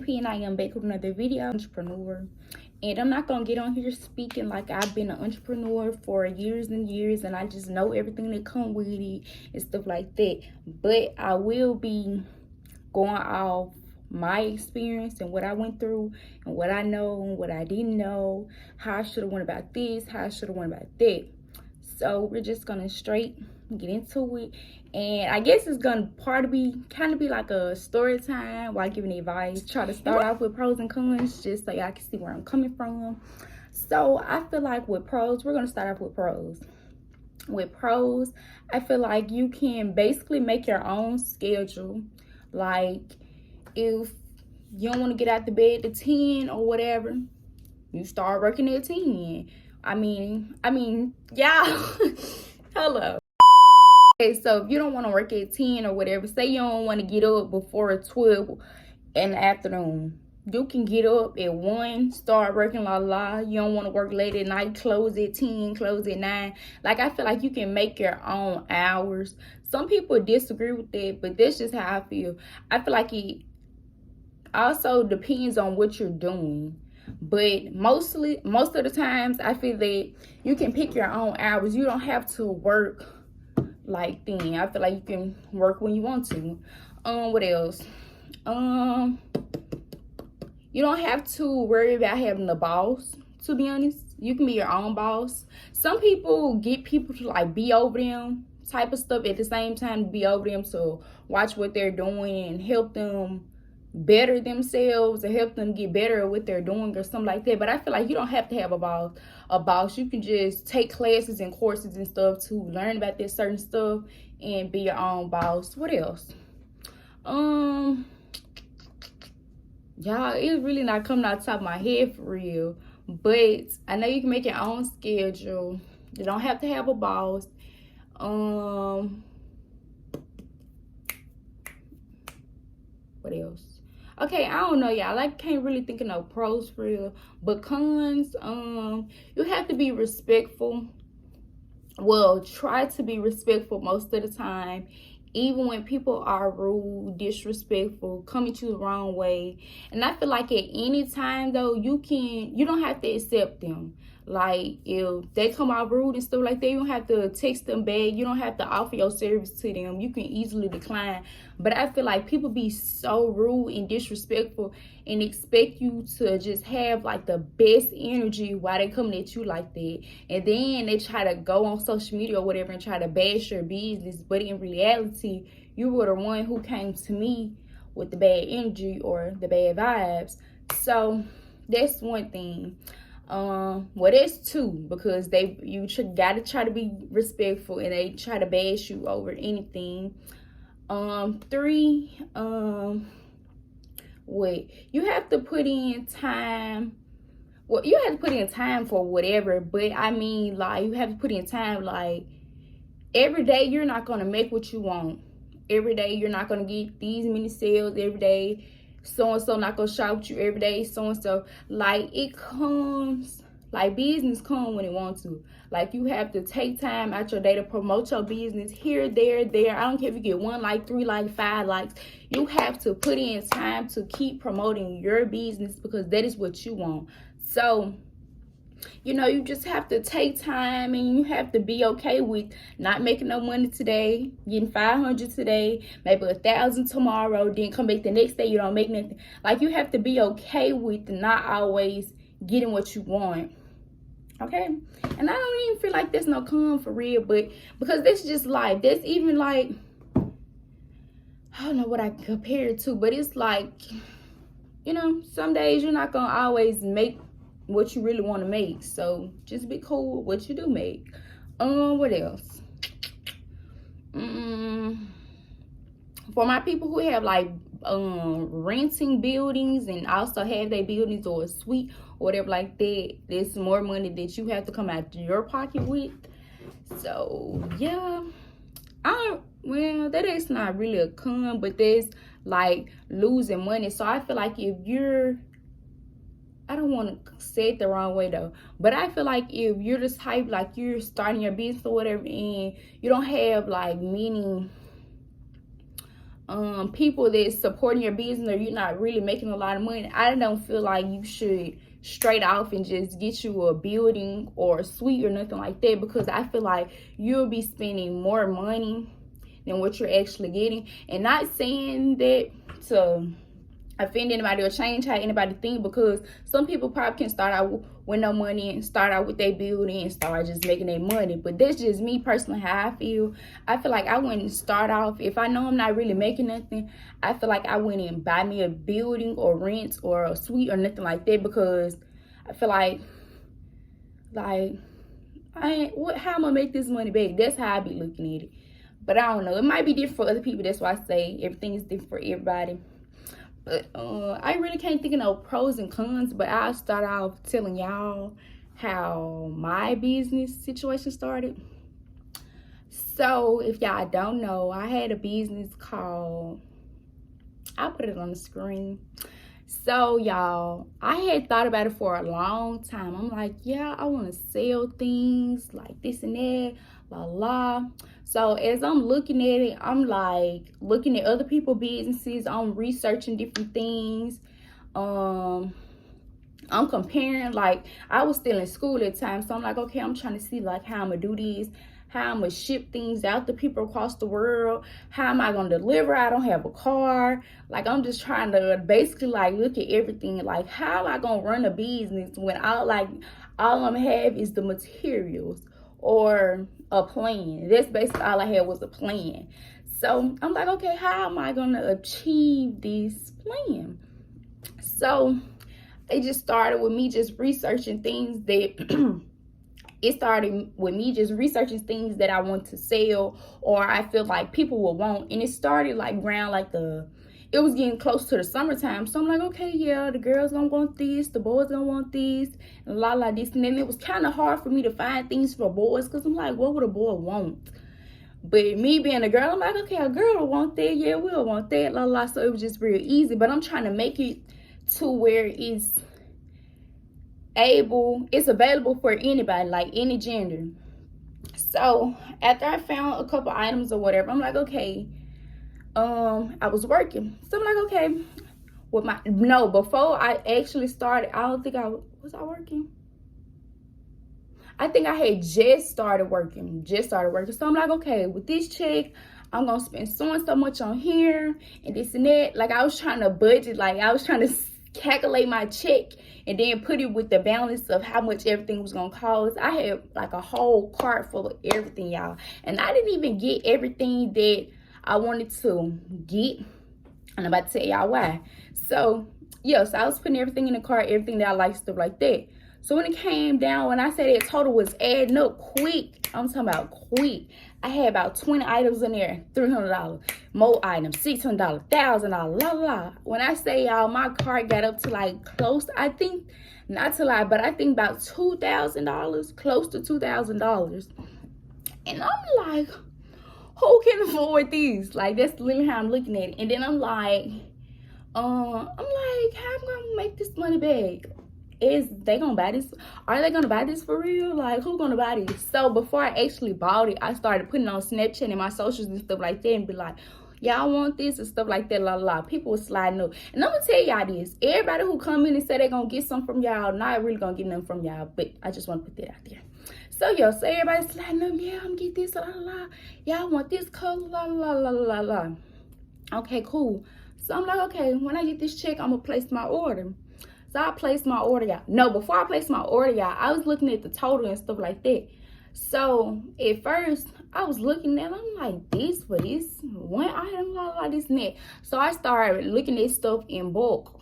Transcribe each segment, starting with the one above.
P and I am back with another video. Entrepreneur, and I'm not gonna get on here speaking like I've been an entrepreneur for years and years and I just know everything that come with it and stuff like that, but I will be going off my experience and what I went through and what I know and what I didn't know, how I should have went about this, how I should have went about that. So we're just gonna straight get into it, and I guess it's gonna kind of be like a story time while giving advice. Try to start off with pros and cons just so y'all can see where I'm coming from. So I feel like with pros, we're gonna start off with pros. With pros, I feel like you can basically make your own schedule. Like if you don't want to get out the bed at 10 or whatever, you start working at 10. I mean, yeah. Hello. Okay, so if you don't want to work at 10 or whatever, say you don't want to get up before 12 in the afternoon, you can get up at 1, start working you don't want to work late at night, close at 10, close at 9. Like, I feel like you can make your own hours. Some people disagree with that, but that's just how I feel. I feel like it also depends on what you're doing, but most of the times I feel that you can pick your own hours. You don't have to work like then. I feel like you can work when you want to. What else? You don't have to worry about having a boss, to be honest. You can be your own boss. Some people get people to like be over them type of stuff at the same time, to be over them, to watch what they're doing and help them better themselves or help them get better at what they're doing or something like that. But I feel like you don't have to have a boss. You can just take classes and courses and stuff to learn about this certain stuff and be your own boss. What else? Y'all, it's really not coming out the top of my head for real, but I know you can make your own schedule. You don't have to have a boss. What else? Okay, I don't know, y'all. I can't really think of no pros for real. But cons, you have to be respectful. Well, try to be respectful most of the time. Even when people are rude, disrespectful, coming to you the wrong way. And I feel like at any time though, you don't have to accept them. Like if they come out rude and stuff like that, you don't have to text them back. You don't have to offer your service to them. You can easily decline. But I feel like people be so rude and disrespectful and expect you to just have like the best energy while they coming at you like that. And then they try to go on social media or whatever and try to bash your business. But in reality, you were the one who came to me with the bad energy or the bad vibes. So that's one thing. Well, that's two, because you gotta try to be respectful and they try to bash you over anything. 3, you have to put in time. Well, you have to put in time for whatever, but I mean, like, you have to put in time. Like, every day you're not gonna make what you want. Every day you're not gonna get these many sales. Every day so-and-so not gonna shop with you every day, so-and-so. Like, it comes, like, business come when it wants to. Like, you have to take time out your day to promote your business here, there. I don't care if you get 1 like, 3 like, 5 likes. You have to put in time to keep promoting your business because that is what you want. So, you know, you just have to take time and you have to be okay with not making no money today, getting 500 today, maybe 1,000 tomorrow, then come back the next day, you don't make nothing. Like, you have to be okay with not always getting what you want. Okay? And I don't even feel like there's no con for real, but because that's just life. That's even like, I don't know what I can compare it to, but it's like, you know, some days you're not gonna always make what you really want to make, so just be cool with what you do make. What else? For my people who have like renting buildings and also have their buildings or a suite or whatever like that, there's more money that you have to come out your pocket with. So yeah, well, that is not really a con, but there's like losing money. So I feel like if you're, I don't want to say it the wrong way though, but I feel like if you're the type, like you're starting your business or whatever, and you don't have like many people that's supporting your business or you're not really making a lot of money, I don't feel like you should straight off and just get you a building or a suite or nothing like that, because I feel like you'll be spending more money than what you're actually getting. And not saying that to offend anybody or change how anybody think, because some people probably can start out with no money and start out with their building and start just making their money. But that's just me personally, how I feel. I feel like I wouldn't start off, if I know I'm not really making nothing, I feel like I wouldn't buy me a building or rent or a suite or nothing like that, because I feel like how am I gonna make this money back? That's how I be looking at it. But I don't know, it might be different for other people. That's why I say everything is different for everybody. But I really can't think of no pros and cons, but I'll start off telling y'all how my business situation started. So if y'all don't know, I had a business called, I'll put it on the screen. So y'all, I had thought about it for a long time. I'm like, yeah, I want to sell things like this and that, la la. So as I'm looking at it, I'm like looking at other people's businesses. I'm researching different things. I'm comparing. Like, I was still in school at the time, so I'm like, okay, I'm trying to see like how I'm gonna do this, how I'm gonna ship things out to people across the world, how am I gonna deliver? I don't have a car. Like, I'm just trying to basically like look at everything, like how am I gonna run a business when all I'm gonna have is the materials or a plan. That's basically all I had, was a plan. So I'm like, okay, how am I gonna achieve this plan? So it just started with me just researching things that it started with me just researching things that I want to sell or I feel like people will want. And it started like around like it was getting close to the summertime. So I'm like, okay, yeah, the girls gonna want this, the boys gonna want this, and this. And then it was kind of hard for me to find things for boys, because I'm like, what would a boy want? But me being a girl, I'm like, okay, a girl will want that, yeah, we'll want that, So it was just real easy. But I'm trying to make it to where it's available for anybody, like any gender. So after I found a couple items or whatever, I'm like, okay, I was working. So I'm like, okay, before I actually started, I don't think was I working? I think I had just started working. So I'm like, okay, with this check, I'm gonna spend so and so much on here and this and that. Like, I was trying to budget, like I was trying to calculate my check and then put it with the balance of how much everything was gonna cost. I had like a whole cart full of everything, y'all, and I didn't even get everything that I wanted to get. I'm about to tell y'all why. So yeah, so I was putting everything in the cart, everything that I like, stuff like that. So when it came down, when I said that total was adding up quick, I'm talking about quick. I had about 20 items in there, $300, more items, $600, $1,000, When I say y'all, my cart got up to like close, I think, not to lie, but I think about $2,000, close to $2,000. And I'm like, who can afford these? Like, that's literally how I'm looking at it. And then I'm like, how am I gonna make this money back? Is they gonna buy this? Are they gonna buy this for real? Like, who gonna buy this? So before I actually bought it, I started putting on Snapchat and my socials and stuff like that and be like, y'all want this and stuff like that, People were sliding up. And I'm gonna tell y'all this, everybody who come in and say they gonna get something from y'all, not really gonna get nothing from y'all, but I just want to put that out there. So yo, so everybody's sliding up, yeah, I'm gonna get this, y'all want this color, Okay, cool. So I'm like, okay, when I get this check, I'm gonna place my order. So I placed my order, y'all. No, before I placed my order, y'all, I was looking at the total and stuff like that. So at first, I was looking at it, I'm like, this for this one item, this and that. So I started looking at stuff in bulk.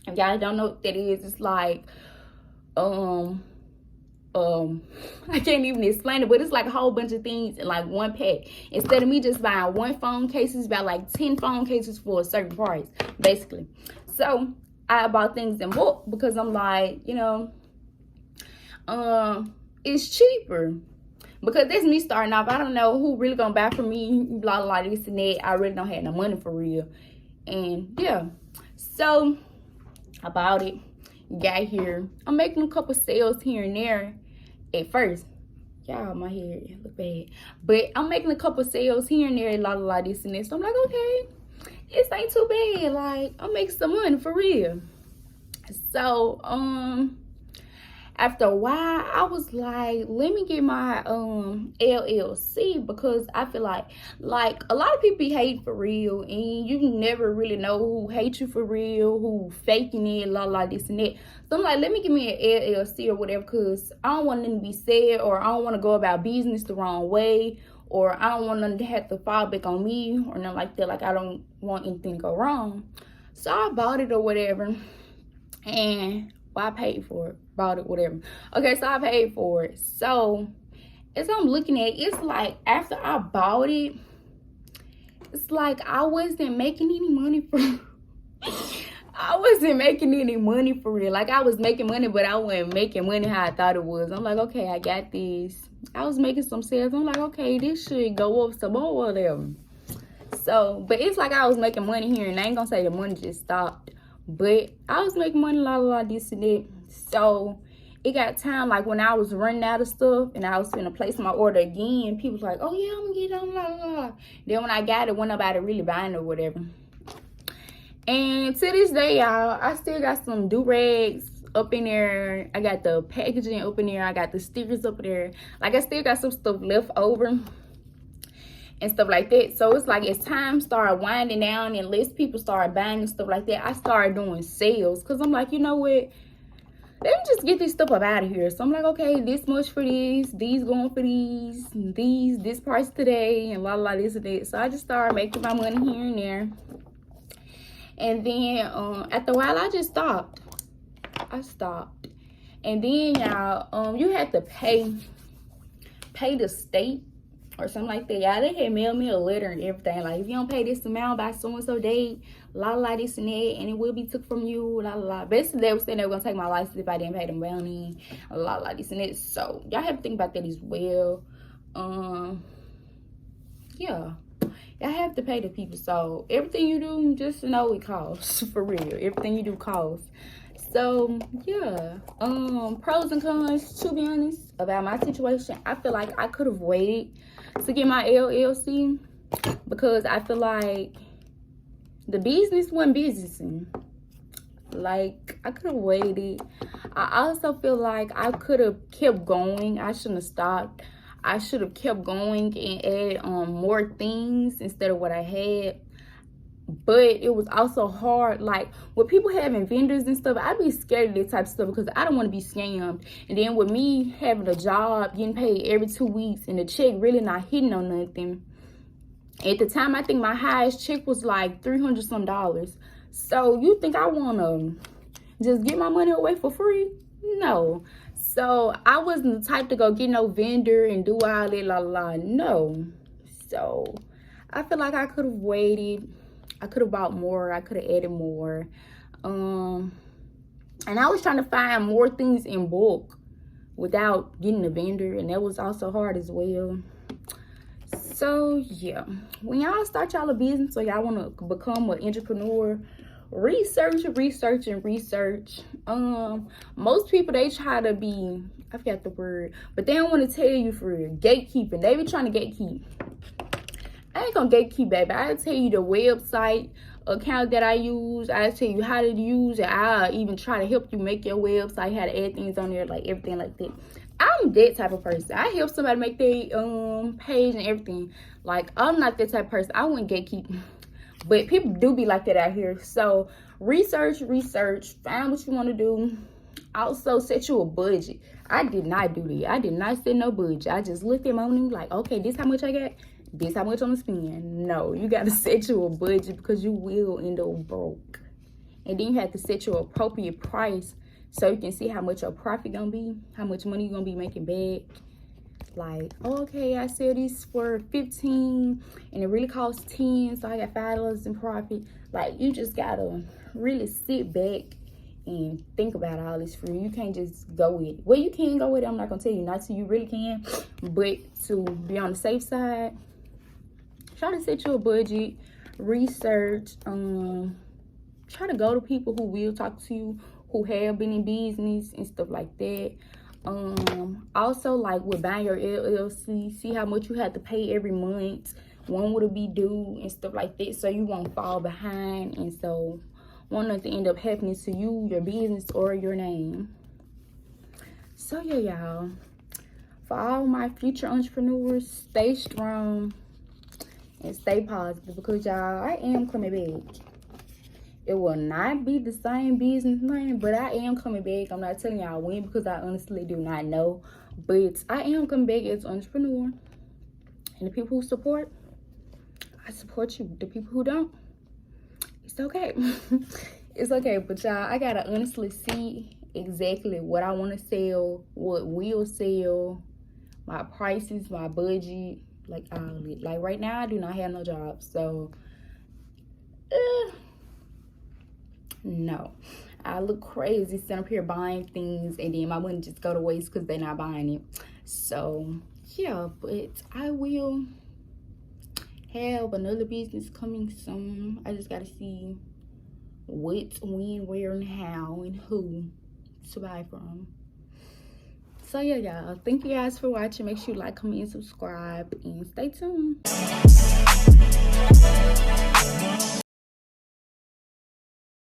If y'all don't know what that is, it's like, I can't even explain it, but it's like a whole bunch of things in like one pack. Instead of me just buying one phone case, it's about like 10 phone cases for a certain price, basically. So I bought things in bulk because I'm like, it's cheaper. Because that's me starting off. I don't know who really gonna buy from me, this and that. I really don't have no money for real. And yeah, so I bought it, got here. I'm making a couple sales here and there at first. Y'all, my hair look bad. But I'm making a couple sales here and there, this and that. So I'm like, okay. This ain't too bad. Like, I'm making some money for real. So, after a while, I was like, let me get my LLC, because I feel like a lot of people be hating for real, and you never really know who hates you for real, who faking it, this and that. So I'm like, let me get me an LLC or whatever, because I don't want them to be sad, or I don't want to go about business the wrong way, or I don't want them to have to fall back on me or nothing like that. Like, I don't want anything to go wrong. So I bought it or whatever, and I paid for it, bought it, whatever. Okay, so I paid for it. So as I'm looking at it, it's like after I bought it, it's like I wasn't making any money for I wasn't making any money for real. Like, I was making money, but I wasn't making money how I thought it was. I'm like, okay, I got this. I was making some sales. I'm like, okay, this should go up some more, whatever. So, but it's like I was making money here, and I ain't gonna say the money just stopped. But I was making money, this and that. So it got time, like when I was running out of stuff and I was gonna place my order again, people was like, oh yeah, I'm gonna get it on, Then when I got it, when nobody really buying it or whatever. And to this day, y'all, I still got some do-rags up in there. I got the packaging up in there. I got the stickers up there. Like, I still got some stuff left over and stuff like that. So it's like, as time started winding down and less people started buying and stuff like that, I started doing sales, because I'm like, you know what, let me just get this stuff up out of here. So I'm like, okay, this much for these going for these, this price today, and this and that. So I just started making my money here and there. And then after a while, I just stopped. I stopped. And then, y'all, you had to pay the state or something like that. Y'all, they had mailed me a letter and everything. Like, if you don't pay this amount by so-and-so date, this and that, and it will be took from you, Basically, they were saying they were going to take my license if I didn't pay the money, this and that. So, y'all have to think about that as well. Yeah. Y'all have to pay the people. So, everything you do, just know it costs. For real. Everything you do costs. So, yeah. Pros and cons, to be honest, about my situation. I feel like I could have waited to get my LLC, because I feel like the business wasn't businessing. Like, I could have waited. I also feel like I could have kept going. I shouldn't have stopped. I should have kept going and added more things instead of what I had. But it was also hard, like with people having vendors and stuff, I'd be scared of that type of stuff, because I don't want to be scammed. And then with me having a job, getting paid every 2 weeks, and the check really not hitting on nothing. At the time, I think my highest check was like $300 some. So you think I want to just get my money away for free? No. So I wasn't the type to go get no vendor and do all that, no. So I feel like I could have waited. I could have bought more. I could have added more. And I was trying to find more things in bulk without getting a vendor, and that was also hard as well. So yeah, when y'all start y'all a business or y'all want to become an entrepreneur, research. Most people, they try to be, I forgot the word, but they don't want to tell you for real. Gatekeeping. They be trying to gatekeep. I ain't gonna gatekeep, baby. I'll tell you the website account that I use. I'll tell you how to use it. I'll even try to help you make your website, how to add things on there, like everything like that. I'm that type of person. I help somebody make their page and everything. Like, I'm not that type of person. I wouldn't gatekeep. But people do be like that out here. So research, find what you want to do. Also set you a budget. I did not do that. I did not set no budget. I just looked at my money like, okay, this how much I got, this how much I'm gonna spend. No, you gotta set you a budget, because you will end up broke. And then you have to set your appropriate price so you can see how much your profit gonna be, how much money you gonna be making back. Like, okay, I sell this for 15 and it really costs 10, so I got $5 in profit. Like, you just gotta really sit back and think about all this for you. You can't just go with it. Well, you can go with it. I'm not gonna tell you not to. You really can, but to be on the safe side, try to set you a budget, research, try to go to people who will talk to you, who have been in business and stuff like that. Also, like with buying your LLC, see how much you have to pay every month when would it be due and stuff like that, so you won't fall behind, and so want nothing to end up happening to you, your business, or your name. So yeah, y'all, for all my future entrepreneurs, stay strong and stay positive, because y'all, I am coming back. It will not be the same business name, but I am coming back. I'm not telling y'all when, because I honestly do not know, but I am coming back as an entrepreneur. And the people who support, I support you. The people who don't, it's okay. It's okay. But y'all, I gotta honestly see exactly what I want to sell, what will sell, my prices, my budget, like all of it. Like right now, I do not have no job, so no, I look crazy sitting up here buying things, and then my money just go to waste because they're not buying it. So yeah, but I will have another business coming soon. I just gotta see what, when, where, and how, and who to buy from. So yeah, y'all, thank you guys for watching. Make sure you like, comment, and subscribe, and stay tuned.